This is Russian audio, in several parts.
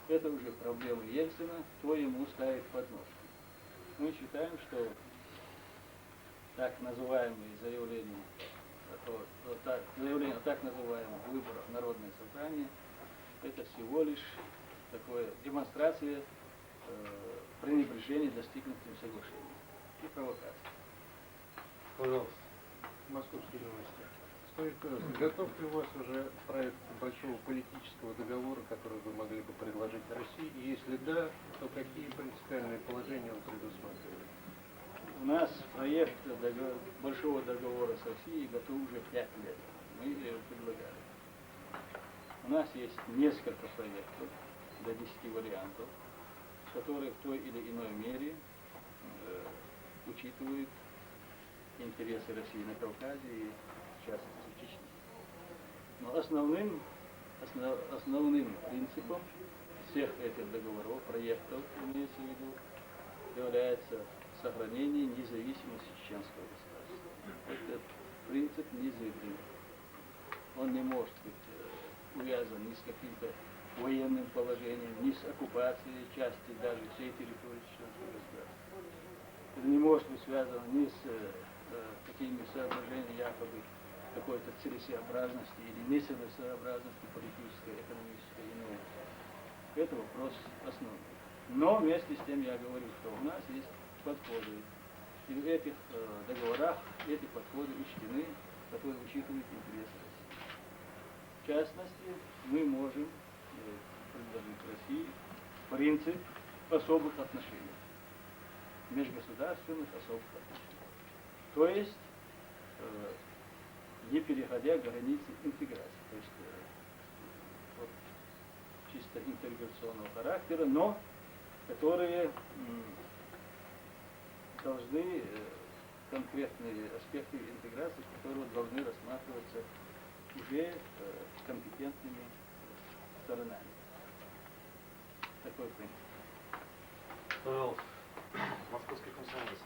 Это уже проблема Ельцина, кто ему ставит подножку. Мы считаем, что так называемые заявления о так называемых выборах народное собрание, это всего лишь такое демонстрация пренебрежения достигнутым соглашением и провокация. Пожалуйста, московские новости. Скажите, пожалуйста, готов ли у вас уже проект большого политического договора, который вы могли бы предложить России? И если да, то какие принципиальные положения он предусматривает? У нас проект большого договора с Россией готов уже 5 лет. Мы его предлагали. У нас есть несколько проектов, до 10 вариантов, которые в той или иной мере учитывают интересы России на Кавказе и в частности в Чечне. Но основным принципом всех этих договоров, проектов, имеется в виду, является сохранение независимости чеченского государства. Этот принцип незыблем. Он не может быть увязан ни с каким-то военным положением, ни с оккупацией части даже всей территории чеченского государства. Это не может быть связано ни с такими соображениями якобы какой-то целесообразности или нецелесообразности политической, экономической и иной. Это вопрос основной. Но вместе с тем я говорю, что у нас есть подходы. И в этих договорах эти подходы учтены, которые учитывают интересы России. В частности, мы можем предложить России принцип особых отношений, межгосударственных особых отношений. То есть, не переходя границы интеграции, то есть вот, чисто интеграционного характера, но которые должны, конкретные аспекты интеграции, которые должны рассматриваться уже компетентными сторонами. Такой принцип. Пожалуйста. Московский комсомолец.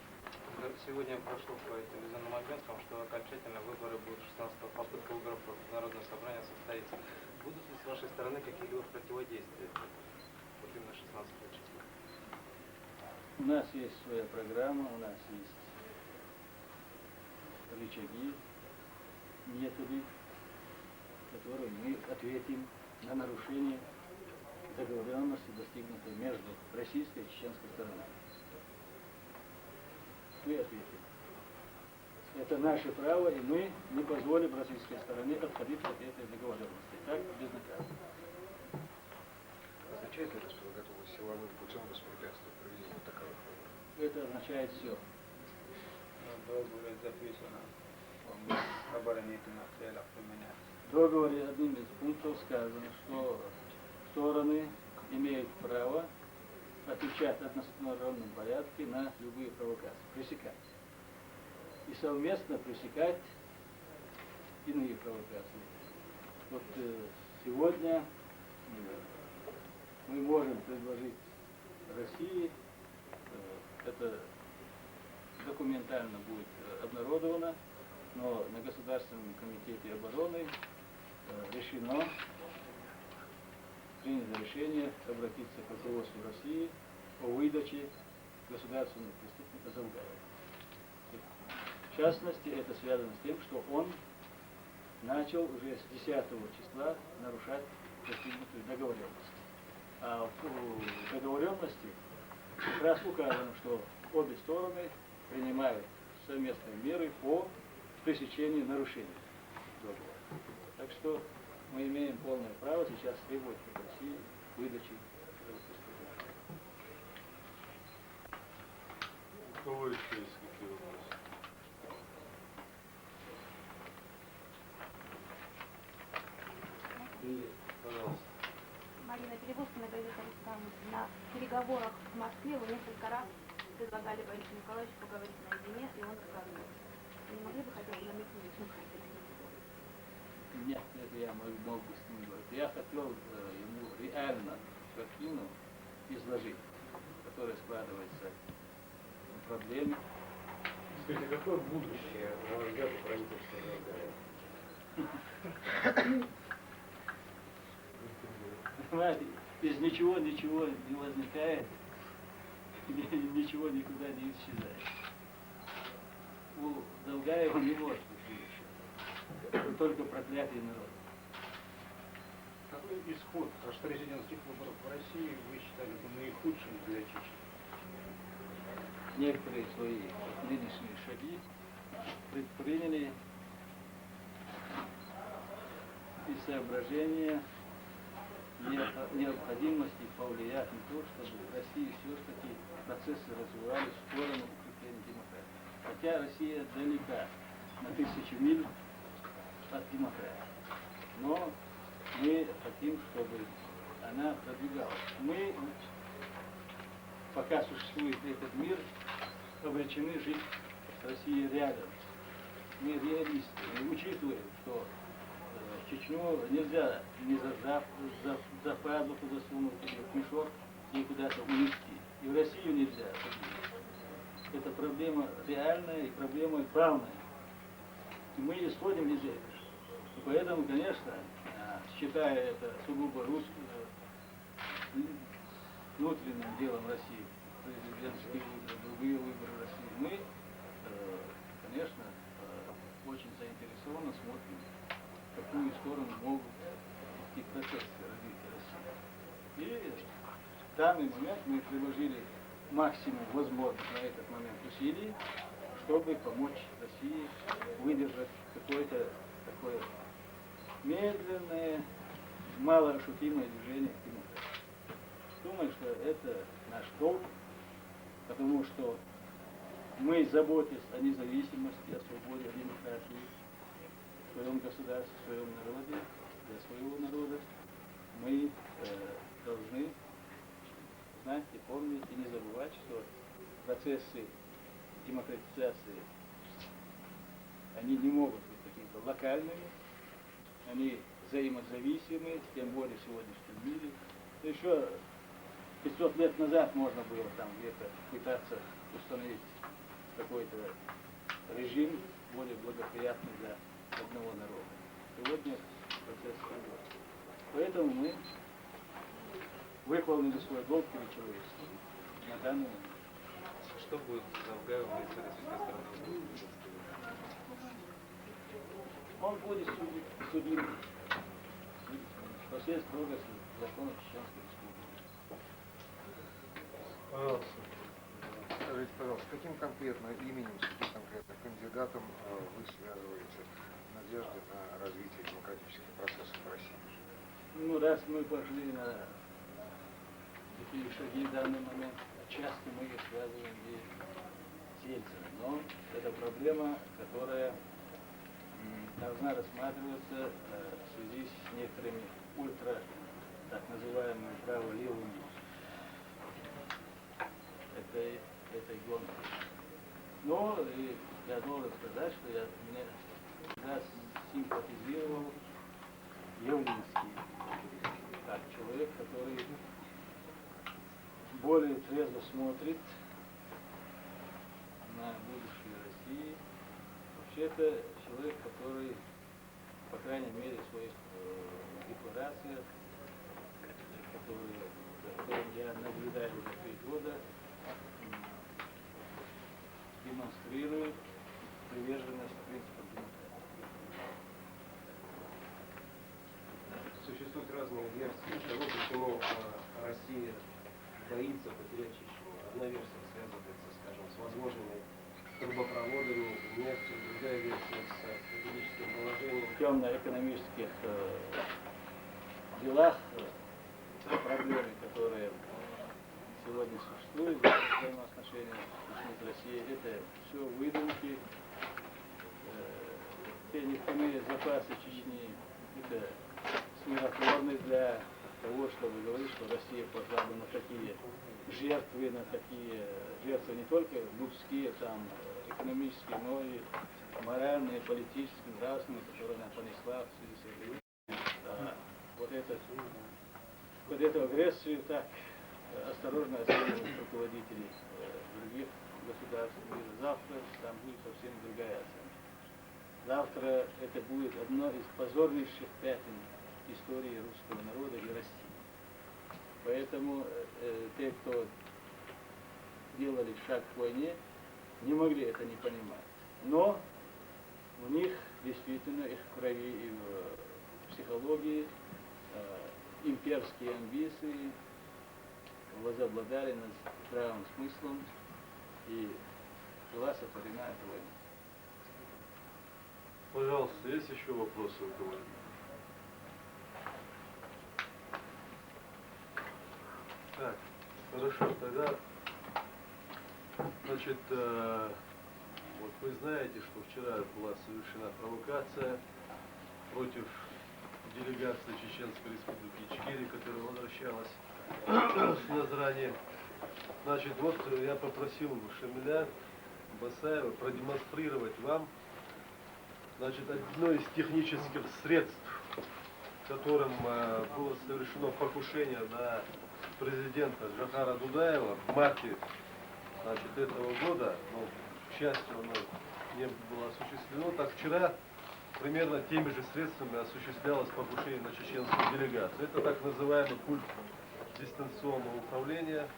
Сегодня прошло по телевизионным агентствам, что окончательно выборы будут 16-го, попытка выборов в Народное собрание состоится. Будут ли с вашей стороны какие-либо противодействия вот именно 16 числа? У нас есть своя программа, у нас есть рычаги, методы, которые мы ответим на нарушение договоренности, достигнутой между российской и чеченской стороной. Мы ответим. Это наше право, и мы не позволим российской стороне отходить от этой договоренности. Так, безнаказанно. Означает ли это, что вы готовы силовым путем воспрепятствовать проведению таковых выборов? Это означает все. В договоре одним из пунктов сказано, что стороны имеют право отвечать в одностороннем порядке на любые провокации, пресекать. И совместно пресекать иные провокации. Вот сегодня мы можем предложить России, это документально будет обнародовано, но на Государственном комитете обороны принято решение обратиться к руководству России о выдаче государственного преступника Завгаева. В частности, это связано с тем, что он начал уже с 10 числа нарушать достигнутую договоренность. А в договоренности как раз указано, что обе стороны принимают совместные меры по пресечению нарушений договора. Так что мы имеем полное право сейчас требовать от России выдачи этого преступления. У кого еще есть какие вопросы? Пожалуйста. Марина Перевозкина, газета «Республика». На переговорах в Москве вы несколько раз предлагали Борису Николаевичу поговорить наедине, и он отказывался. Вы не могли бы хотя бы намекнуть, чем хотели? Нет, это я мог бы с ним говорить. Я хотел ему реально картину изложить, которая складывается в проблеме. Скажите, какое будущее вас ждет у правительства Завгаева? Понимаете, из ничего ничего не возникает, ничего никуда не исчезает. У Долгаева не может быть будущего. Только проклятый народ. Какой исход президентских выборов в России вы считали бы наихудшим для Чечни? Некоторые свои нынешние шаги предприняли из соображения необходимости повлиять на то, чтобы в России все-таки процессы развивались в сторону укрепления демократии. Хотя Россия далека на 1000 миль от демократии. Но мы хотим, чтобы она продвигалась. Мы, пока существует этот мир, обречены жить с Россией рядом. Мы реалисты, мы учитываем, что Чечню нельзя ни за пазуху засунуть или в мешок и куда-то унести. И в Россию нельзя. Это проблема реальная и проблема главная. И мы исходим из этого. И поэтому, конечно, считая это сугубо внутренним делом России, президентские выборы, другие выборы России, мы, конечно, очень заинтересованно смотрим, в какую сторону могут идти процессы развития России. И в данный момент мы приложили максимум возможных на этот момент усилий, чтобы помочь России выдержать какое-то такое медленное, малоощутимое движение к демократии. Думаю, что это наш долг, потому что мы, заботясь о независимости, о свободе, о демократии в своем государстве, в своем народе, для своего народа, мы должны знать и помнить, и не забывать, что процессы демократизации, они не могут быть какими-то локальными, они взаимозависимы, тем более в сегодняшнем мире. Еще 500 лет назад можно было там где-то пытаться установить какой-то режим более благоприятный для одного народа. Сегодня процесс другой. Поэтому мы выполнили свой долг перед человечеством на данный момент. Что будет с Долгаевым, если российская сторона будет? Он будет судим по всей строгости закона Чеченской Республики. Пожалуйста. Скажите, пожалуйста, каким конкретно именем, с каким конкретно кандидатом вы связываете надежды на развитие демократических процессов в России? Ну, раз мы пошли на такие шаги в данный момент, часто мы их связываем и с Ельциным. Но это проблема, которая должна рассматриваться в связи с некоторыми так называемыми право-левыми этой гонки. Но и я должен сказать, что я всегда симпатизировал Явлинский как человек, который более трезво смотрит на будущее России. Вообще-то человек, который, по крайней мере, в своих декларациях, которые я наблюдаю уже 3 года, демонстрирует приверженность принципам демократии. Существуют разные версии того, почему Россия боится потерять Чечню. Одна версия связывается, скажем, с возможными трубопроводами, нефтью, другая версия с стратегическим положением. В темно-экономических делах проблемы, которые сегодня существуют в взаимоотношениях с Россией, это все выдумки, те нефтяные запасы Чечни, это смиротворны для того, чтобы говорить, что Россия пошла бы на такие жертвы, жертвы не только людские, там, экономические, но и моральные, политические, нравственные, которые она понесла в связи с этой. Вот эту агрессию так осторожно оценивают руководители других государств мира. Завтра там будет совсем другая оценка. Завтра это будет одно из позорнейших пятен истории русского народа и России. Поэтому те, кто делали шаг к войне, не могли это не понимать. Но у них действительно их в крови и в психологии имперские амбиции возобладали над здравым смыслом, и была сотворена эта война. Пожалуйста, есть еще вопросы у кого-нибудь? Так, хорошо, тогда, значит, вот вы знаете, что вчера была совершена провокация против делегации Чеченской Республики Ичкерия, которая возвращалась с Назрани. Значит, вот я попросил Шамиля Басаева продемонстрировать вам, значит, одно из технических средств, которым было совершено покушение на президента Джохара Дудаева в марте, значит, этого года, но, к счастью, оно не было осуществлено. Так вчера примерно теми же средствами осуществлялось покушение на чеченскую делегацию. Это так называемый пульт дистанционного управления.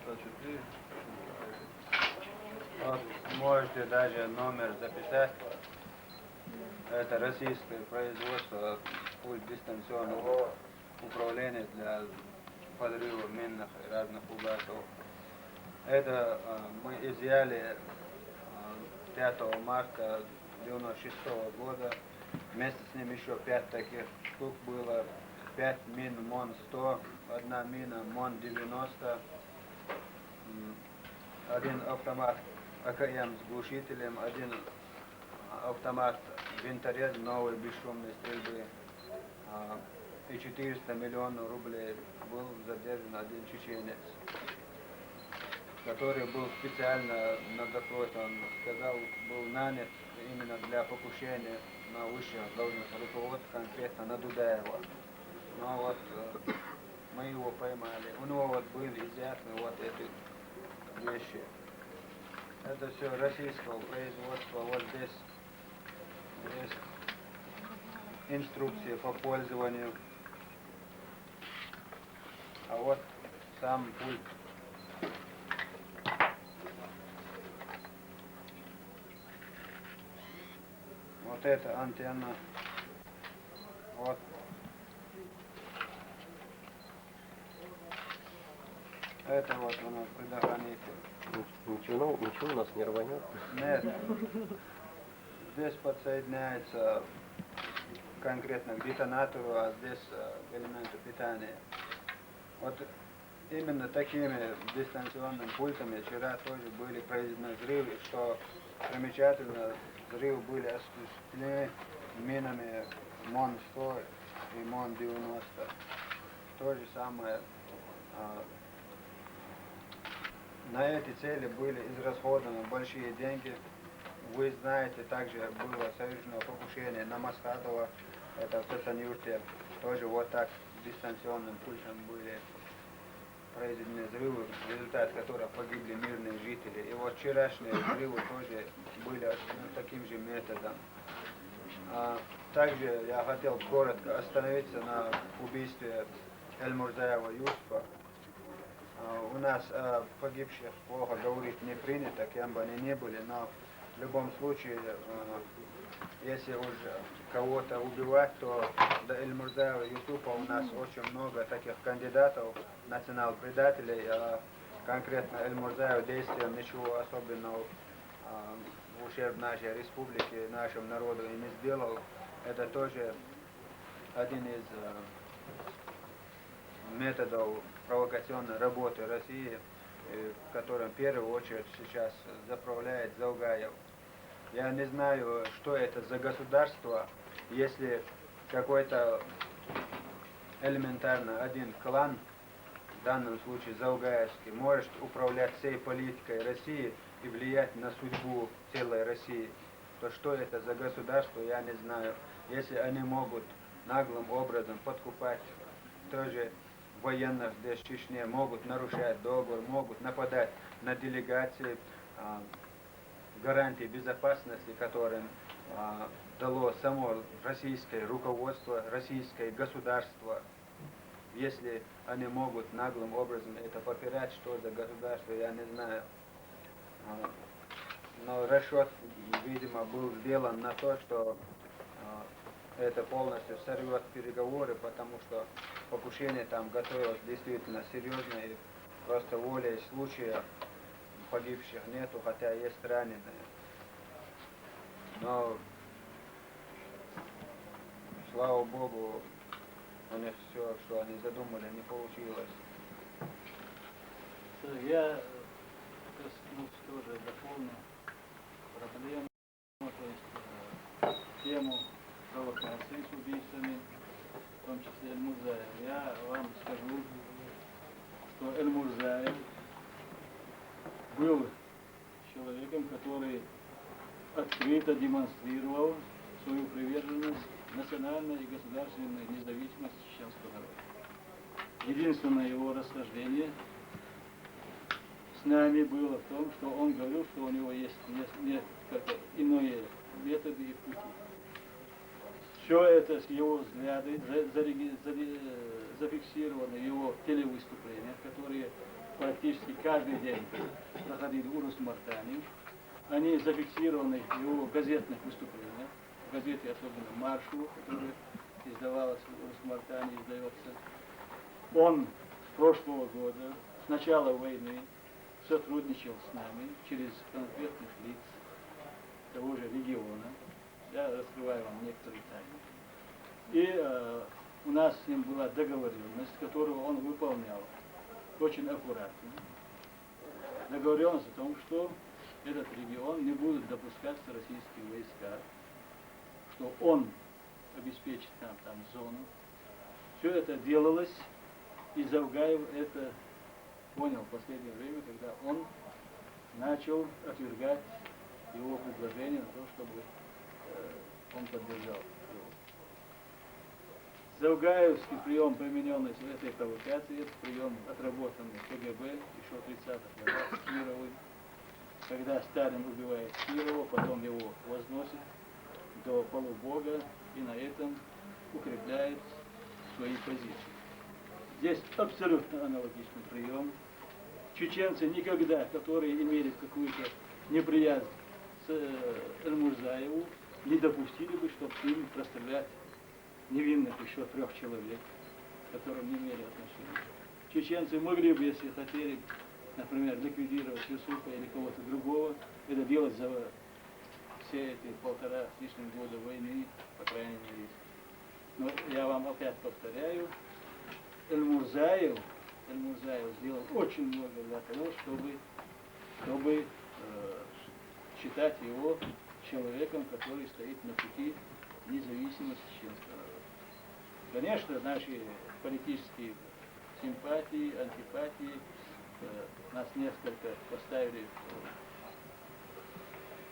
Значит, и... Вот можете даже номер записать. Это российское производство пульт дистанционного управления для подрыва минных и разных угасов. Это мы изъяли 5 марта 1996 года. Вместе с ним еще 5 таких штук было. 5 мин МОН-100, 1 мина МОН-90, 1 автомат АКМ с глушителем, 1 автомат винторез новой бесшумной стрельбы. И 400 миллионов рублей был задержан один чеченец, который был специально на допрос, он сказал, был нанят именно для покушения на высшее должностное руководство, конкретно на Дудаева. Но вот мы его поймали. У него вот были изъяты вот эти вещи. Это все российского производства. Вот здесь есть инструкции по пользованию. А вот сам пульт. Вот эта антенна. Вот. Это вот оно, предохранитель. Ничего у нас не рванет. Нет. Здесь подсоединяется конкретно к детонатору, а здесь к элементу питания. Вот именно такими дистанционными пультами вчера тоже были произведены взрывы, что примечательно, взрывы были осуществлены минами МОН-100 и МОН-90. То же самое. На эти цели были израсходованы большие деньги. Вы знаете, также было совершено покушение на Масхадова, это в Цесанюрте. Тоже вот так дистанционным пультом были произведены взрывы, в результате которых погибли мирные жители. И вот вчерашние взрывы тоже были таким же методом. Также я хотел коротко остановиться на убийстве Эльмурзаева Юсупа. У нас погибших плохо говорить не принято, кем бы они ни были, но в любом случае, если уже кого-то убивать, то до Эльмурзаева Юсупа у нас очень много таких кандидатов, национал-предателей, конкретно Эльмурзаев действием ничего особенного в ущерб нашей республике, нашему народу и не сделал. Это тоже один из методов провокационной работы России, которым в первую очередь сейчас заправляет Заугаев. Я не знаю, что это за государство, если какой-то элементарно один клан, в данном случае Заугаевский, может управлять всей политикой России и влиять на судьбу целой России, то что это за государство, я не знаю. Если они могут наглым образом подкупать тоже военных здесь в Чечне, могут нарушать договор, могут нападать на делегации, гарантии безопасности, которым дало само российское руководство, российское государство. если они могут наглым образом это попирать, что за государство, я не знаю. Но расчет, видимо, был сделан на то, что это полностью сорвет переговоры, потому что покушение там готовилось действительно серьезное, и просто волей случая погибших нету, хотя есть раненые. Но, слава Богу, у них все, что они задумали, не получилось. Я тоже дополню проблему, то есть тему провокаций с убийствами, в том числе Эль-Мурзаева. Я вам скажу, что Эль-Мурзаев был человеком, который открыто демонстрировал свою приверженность национальной и государственной независимости чеченского народа. Единственное его расхождение с нами было в том, что он говорил, что у него есть несколько иные методы и пути. Все это с его взгляды зафиксировано в его телевыступлениях, которые практически каждый день проходили у Урус-Мартани. Они зафиксированы в его газетных выступлениях, в газете особенно «Маршу», которая издавалась в Урус-Мартани, издается. Он с прошлого года, с начала войны, сотрудничал с нами через конкретных лиц того же региона. Я раскрываю вам некоторые тайны. И у нас с ним была договоренность, которую он выполнял очень аккуратно. Договоренность о том, что этот регион не будет допускаться российские войска, что он обеспечит нам там зону. Все это делалось, и Завгаев это понял в последнее время, когда он начал отвергать его предложение на то, чтобы он поддержал его. Завгаевский прием, примененный в этой провокации, это прием, отработанный КГБ еще в 30-х годах Кировым, когда Сталин убивает Кирова, потом его возносит до полубога и на этом укрепляет свои позиции. Здесь абсолютно аналогичный прием. Чеченцы никогда, которые имели какую-то неприязнь с Эль-Мурзаеву, не допустили бы, чтобы к ним расстрелять невинных еще 3 человек, к которым не имели отношения. Чеченцы могли бы, если хотели, например, ликвидировать Юсупа или кого-то другого, это делать за все эти 1,5 с лишним года войны, по крайней мере. Но я вам опять повторяю, Эль-Мурзаев сделал очень много для того, чтобы считать его человеком, который стоит на пути независимости чеченского народа. Конечно, наши политические симпатии, антипатии нас несколько поставили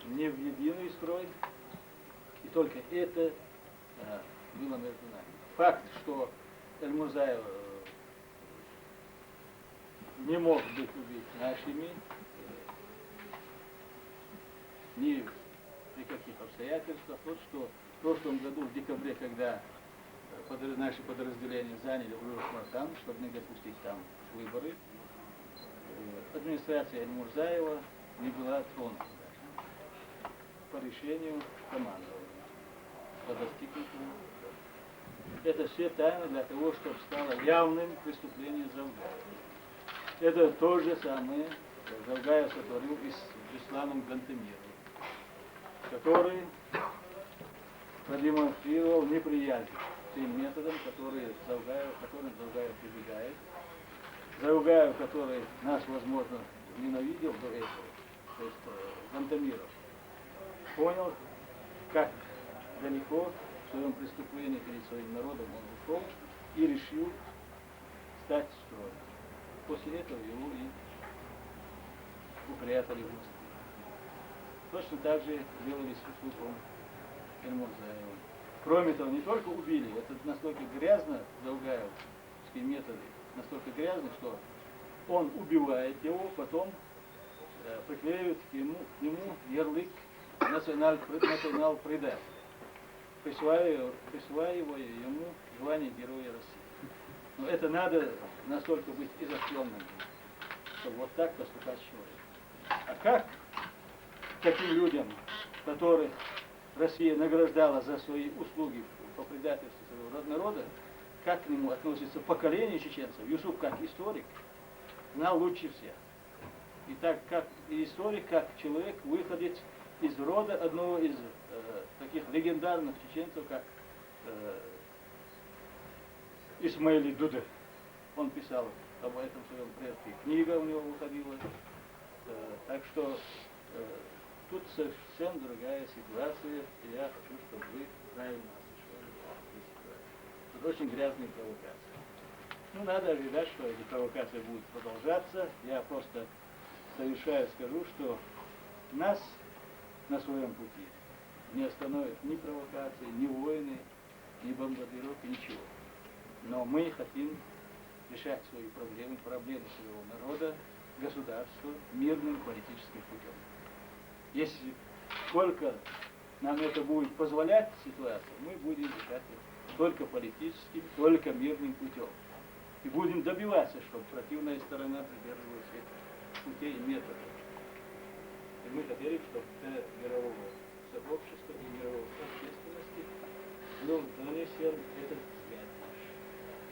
не в единый строй, и только это было между нами. Факт, что Эль-Мурзаев не мог быть убит нашими ни при каких обстоятельствах. Вот что в прошлом году, в декабре, когда наши подразделения заняли Урус-Мартан, чтобы не допустить там выборы, администрация Эль-Мурзаева не была тронута по решению командования, по достигнутому. Это все тайны для того, чтобы стало явным преступление Завгаева. Это то же самое Завгаев сотворил и с Бесланом Гантемировым, который продемонстрировал неприязнь тем методом, которым Завгаев прибегает. Завгаев, который нас, возможно, ненавидел до этого, то есть Гантемиров, понял, как далеко в своем преступлении перед своим народом он ушел и решил стать строем. После этого его и упрятали в Москве. Точно так же сделали с Юсупом Эль-Мурзаевым. Кроме того, не только убили, это настолько грязно, завгаевские методы, настолько грязно, что он убивает его, потом приклеивает к нему ярлык национал-предатель, присваивая ему звание Героя России. Но Но это надо настолько быть изощренным, чтобы вот так поступать с человеком. А как таким людям, которых Россия награждала за свои услуги по предательству своего народа, как к нему относится поколение чеченцев? Юсуф, как историк, знал лучше всех. И так как и историк, как человек, выходец из рода одного из таких легендарных чеченцев, как Исмаили Дуде. Он писал об этом в своем предке. Книга у него выходила. Так что тут совсем другая ситуация. И я хочу, чтобы вы правильно осуществили эту ситуацию. Тут очень грязные провокации. Ну, надо ожидать, что эти провокации будут продолжаться. Я просто совершаю, скажу, что нас на своем пути не остановят ни провокации, ни войны, ни бомбардировки, ничего. Но мы хотим решать свои проблемы, проблемы своего народа, государства мирным политическим путем. Если только нам это будет позволять ситуация, мы будем решать это только политическим, только мирным путем. И будем добиваться, чтобы противная сторона придерживалась этих путей и методов. И мы хотели, чтобы для мирового сообщества и мировой общественности был донесен этот взгляд наш.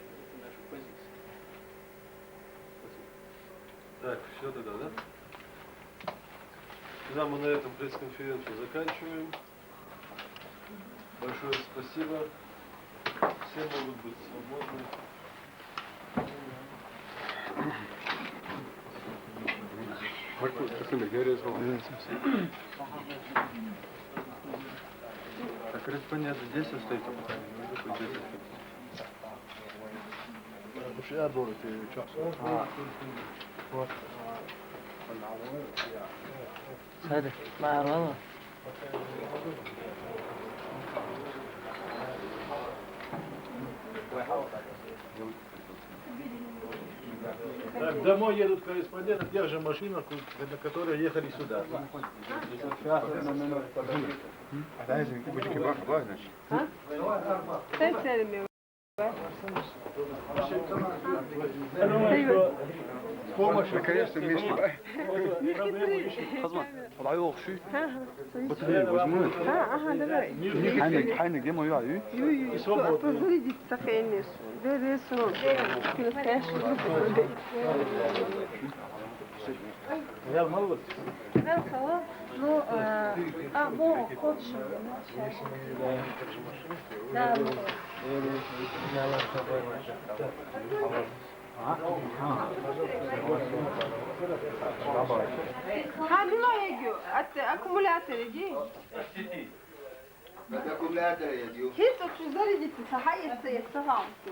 Это наша позиция. Спасибо. Так, все тогда, да? Тогда мы на этом пресс-конференцию заканчиваем. Большое спасибо. Все могут быть свободны. Корреспондент здесь остается пока? Так, домой едут корреспонденты, держим машину, на которой ехали сюда. Я думаю, что Помощь, наконец-то вместе. я молод. аккумулятор иди. Аккумулятор идет. Hiç 30'lar gitti. Saha yetse yetse hamsi.